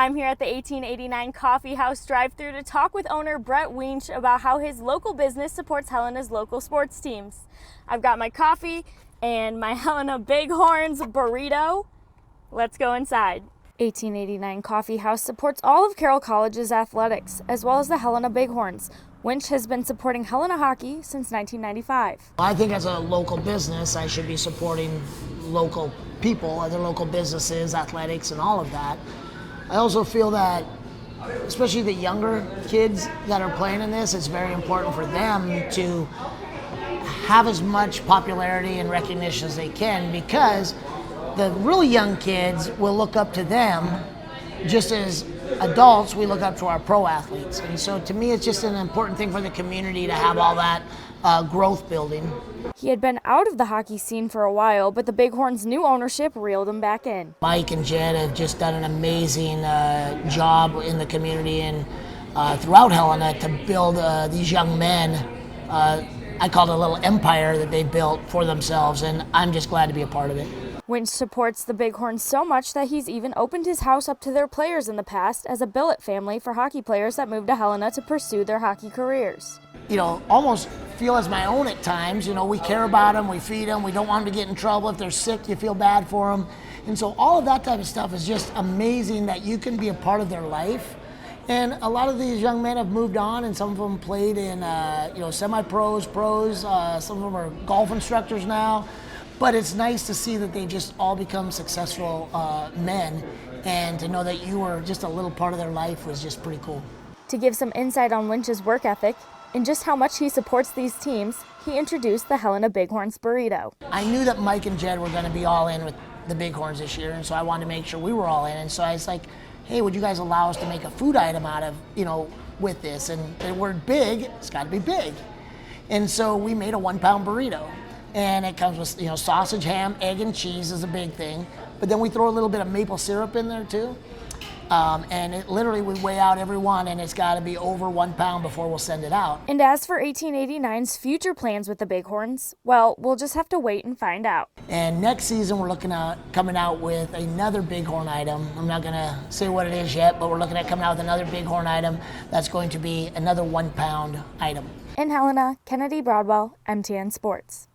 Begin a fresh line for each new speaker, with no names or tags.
I'm here at the 1889 Coffee House drive-thru to talk with owner Brett Winch about how his local business supports Helena's local sports teams. I've got my coffee and my Helena Bighorns burrito. Let's go inside. 1889 Coffee House supports all of Carroll College's athletics, as well as the Helena Bighorns. Winch has been supporting Helena hockey since 1995.
I think as a local business, I should be supporting local people, other local businesses, athletics, and all of that. I also feel that, especially the younger kids that are playing in this, it's very important for them to have as much popularity and recognition as they can, because the really young kids will look up to them just as adults we look up to our pro athletes. And so to me, it's just an important thing for the community to have all that growth building.
He had been out of the hockey scene for a while, but the Bighorns' new ownership reeled him back in.
Mike and Jed have just done an amazing job in the community and throughout Helena to build these young men. I call it a little empire that they built for themselves, and I'm just glad to be a part of it.
Winch supports the Bighorns so much that he's even opened his house up to their players in the past as a billet family for hockey players that moved to Helena to pursue their hockey careers.
You know, almost feel as my own at times. You know, we care about them, we feed them, we don't want them to get in trouble. If they're sick, you feel bad for them. And so all of that type of stuff is just amazing that you can be a part of their life. And a lot of these young men have moved on, and some of them played in, semi-pros, pros. Some of them are golf instructors now. But it's nice to see that they just all become successful men, and to know that you were just a little part of their life was just pretty cool.
To give some insight on Winch's work ethic and just how much he supports these teams, he introduced the Helena Bighorns burrito.
I knew that Mike and Jed were going to be all in with the Bighorns this year, and so I wanted to make sure we were all in. And so I was like, hey, would you guys allow us to make a food item out of, with this? And the word big, it's got to be big. And so we made a 1-pound burrito. And it comes with, sausage, ham, egg, and cheese is a big thing. But then we throw a little bit of maple syrup in there too. And it literally, we weigh out every one, and it's got to be over 1 pound before we'll send it out.
And as for 1889's future plans with the Bighorns, well, we'll just have to wait and find out.
And next season, we're looking at coming out with another Bighorn item. I'm not going to say what it is yet, but we're looking at coming out with another Bighorn item that's going to be another 1-pound item.
In Helena, Kennedy Broadwell, MTN Sports.